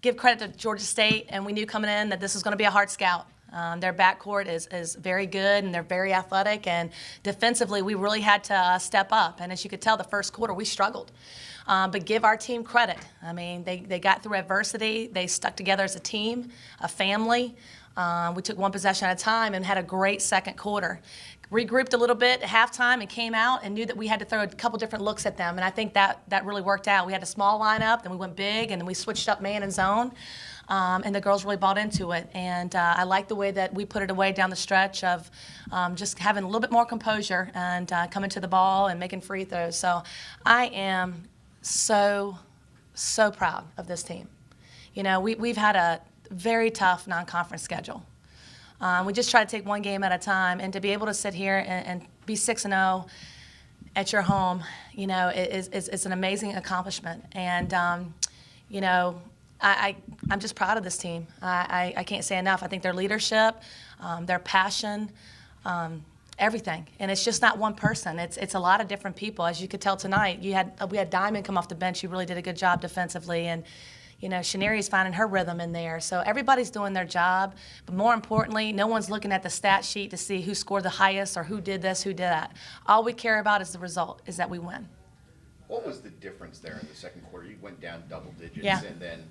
give credit to Georgia State, and we knew coming in that this was going to be a hard scout. Their backcourt is very good, and they're very athletic, and defensively we really had to step up. And as you could tell, the first quarter we struggled. But give our team credit. I mean, they got through adversity. They stuck together as a team, a family. We took one possession at a time and had a great second quarter. Regrouped a little bit at halftime and came out and knew that we had to throw a couple different looks at them. And I think that really worked out. We had a small lineup, then we went big, and then we switched up man and zone. And the girls really bought into it. And I like the way that we put it away down the stretch of just having a little bit more composure and coming to the ball and making free throws. So I am so proud of this team. We've had a very tough non-conference schedule. We just try to take one game at a time, and to be able to sit here and be 6-0 at your home, it's an amazing accomplishment. And I'm just proud of this team. I can't say enough. I think their leadership, their passion, everything. And it's just not one person. It's a lot of different people. As you could tell tonight, we had Diamond come off the bench. She really did a good job defensively, and Shaneri's finding her rhythm in there. So everybody's doing their job, but more importantly, no one's looking at the stat sheet to see who scored the highest or who did this, who did that. All we care about is the result, is that we win. What was the difference there in the second quarter? You went down double digits and then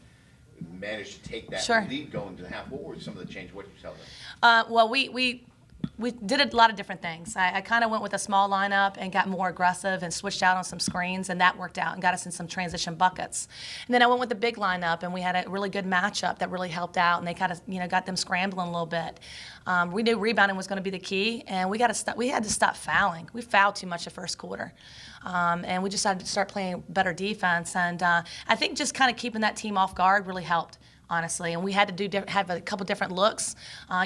managed to take that lead going to the half. What were some of the changes? What did you tell them? Well, we did a lot of different things. I kind of went with a small lineup and got more aggressive and switched out on some screens, and that worked out and got us in some transition buckets. And then I went with the big lineup, and we had a really good matchup that really helped out, and they kind of got them scrambling a little bit. We knew rebounding was going to be the key, and we had to stop fouling. We fouled too much the first quarter. And we just had to start playing better defense. And I think just kind of keeping that team off guard really helped, honestly. And we had to have a couple different looks.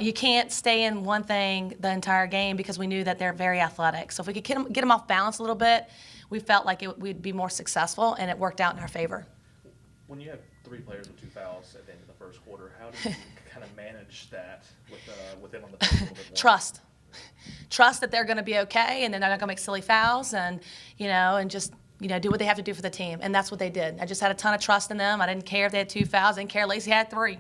You can't stay in one thing the entire game because we knew that they're very athletic. So if we could get them off balance a little bit, we felt like we'd be more successful, and it worked out in our favor. When you have 3 players with 2 fouls at the end of the first quarter, how do you kind of manage that with them on the field a little bit more? Trust that they're going to be okay, and they're not going to make silly fouls, and just do what they have to do for the team, and that's what they did. I just had a ton of trust in them. I didn't care if they had 2 fouls. I didn't care Lacey had 3.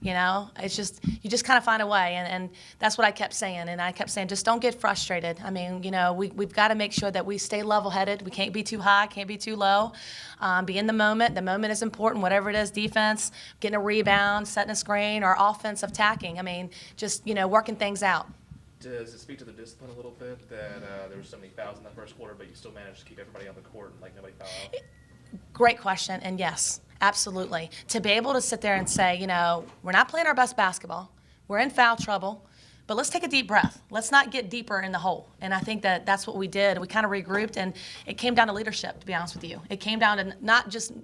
It's just you just kind of find a way, and that's what I kept saying. And I kept saying, just don't get frustrated. I mean, we've got to make sure that we stay level-headed. We can't be too high, can't be too low. Be in the moment. The moment is important, whatever it is, defense, getting a rebound, setting a screen, or offensive tacking. I mean, just working things out. Does it speak to the discipline a little bit that there were so many fouls in that first quarter, but you still managed to keep everybody on the court and nobody foul out? Great question, and yes, absolutely. To be able to sit there and say, we're not playing our best basketball, we're in foul trouble, but let's take a deep breath. Let's not get deeper in the hole. And I think that that's what we did. We kind of regrouped, and it came down to leadership, to be honest with you. It came down to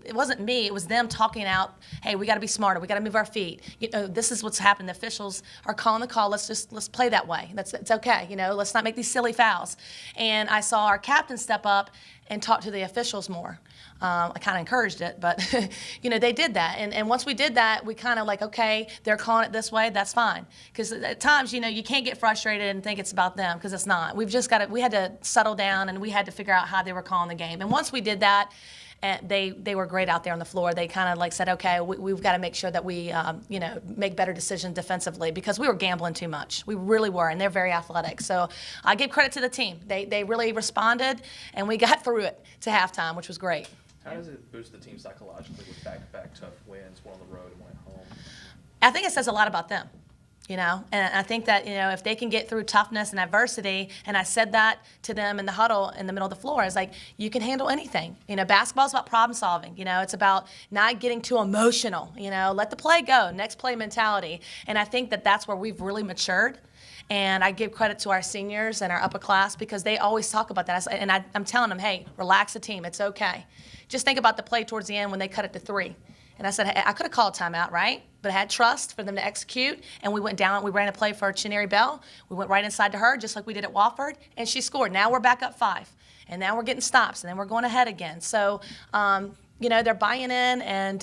it wasn't me, it was them talking out, hey, we got to be smarter, we got to move our feet. This is what's happened. The officials are calling the call. Let's play that way. It's okay. Let's not make these silly fouls. And I saw our captain step up and talk to the officials more. I kind of encouraged it, but they did that. And once we did that, we kind of okay, they're calling it this way, that's fine. Because at times, you can't get frustrated and think it's about them, because it's not. We had to settle down, and we had to figure out how they were calling the game. And once we did that, they were great out there on the floor. They kind of said, okay, we've got to make sure that we, make better decisions defensively, because we were gambling too much. We really were, and they're very athletic. So I give credit to the team. They really responded, and we got through it to halftime, which was great. How does it boost the team psychologically with back-to-back tough wins, one on the road and one at home? I think it says a lot about them. And I think that, if they can get through toughness and adversity, and I said that to them in the huddle in the middle of the floor, it's you can handle anything. Basketball's about problem solving. It's about not getting too emotional. Let the play go, next play mentality. And I think that that's where we've really matured. And I give credit to our seniors and our upper class, because they always talk about that. And I'm telling them, hey, relax the team. It's okay. Just think about the play towards the end when they cut it to 3. And I said, hey, I could have called timeout, right? But I had trust for them to execute, and we went down. We ran a play for Chineri Bell. We went right inside to her, just like we did at Wofford, and she scored. Now we're back up 5, and now we're getting stops, and then we're going ahead again. So, they're buying in, and,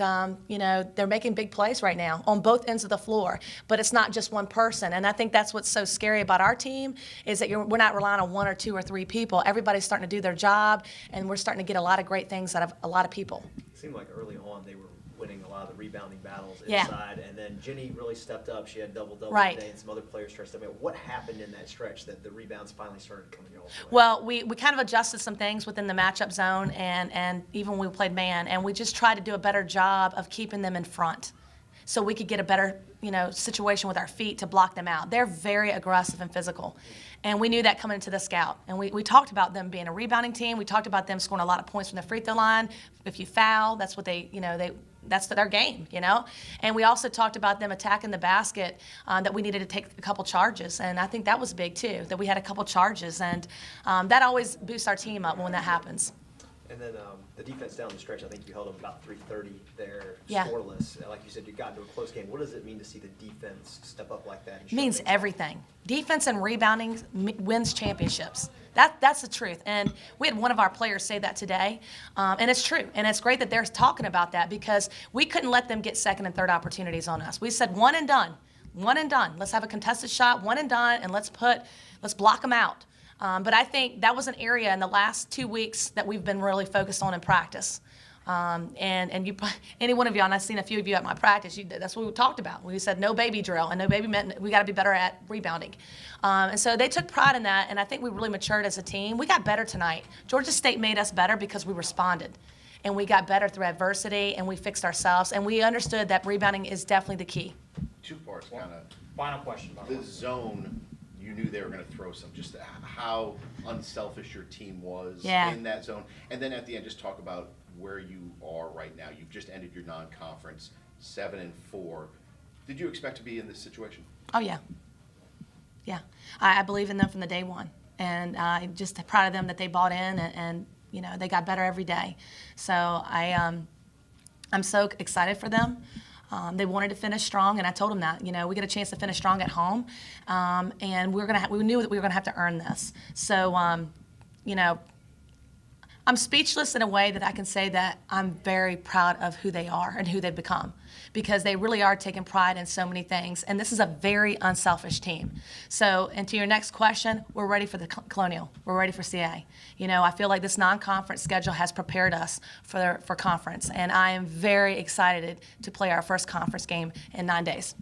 they're making big plays right now on both ends of the floor. But it's not just one person, and I think that's what's so scary about our team, is that we're not relying on 1 or 2 or 3 people. Everybody's starting to do their job, and we're starting to get a lot of great things out of a lot of people. It seemed like early on they were winning a lot of the rebounding battles Yeah. inside. And then Jenny really stepped up. She had double Right. today, and some other players started stepping up. What happened in that stretch that the rebounds finally started coming your way? Well, we kind of adjusted some things within the matchup zone and even when we played man, and we just tried to do a better job of keeping them in front so we could get a better, situation with our feet to block them out. They're very aggressive and physical. And we knew that coming into the scout. And we talked about them being a rebounding team. We talked about them scoring a lot of points from the free throw line. If you foul, that's what that's their game, And we also talked about them attacking the basket, that we needed to take a couple charges. And I think that was big, too, that we had a couple charges. And that always boosts our team up when that happens. And then the defense down the stretch, I think you held them about 330 there, Yeah. scoreless. Like you said, you got into a close game. What does it mean to see the defense step up like that? And It means shut things down? everything. Defense and rebounding wins championships. That's the truth. And we had one of our players say that today, and it's true. And it's great that they're talking about that because we couldn't let them get second and third opportunities on us. We said one and done. Let's have a contested shot, one and done, and let's block them out. But I think that was an area in the last 2 weeks that we've been really focused on in practice. And you, any one of you, and I've seen a few of you at my practice, that's what we talked about. We said no baby drill, and no baby meant we got to be better at rebounding. And so they took pride in that, and I think we really matured as a team. We got better tonight. Georgia State made us better because we responded. And we got better through adversity, and we fixed ourselves, and we understood that rebounding is definitely the key. Two parts, kind of. Final question about The zone, you knew they were going to throw some, just how unselfish your team was in that zone. And then at the end, just talk about where you are right now. You've just ended your non-conference, 7-4. Did you expect to be in this situation? Oh, yeah. Yeah. I believe in them from the day one. And I'm just proud of them that they bought in and they got better every day. So I'm so excited for them. They wanted to finish strong, and I told them that. We get a chance to finish strong at home, and we knew that we were going to have to earn this. So, I'm speechless in a way that I can say that I'm very proud of who they are and who they've become because they really are taking pride in so many things. And this is a very unselfish team. So, and to your next question, we're ready for the Colonial. We're ready for CA. I feel like this non-conference schedule has prepared us for conference. And I am very excited to play our first conference game in 9 days.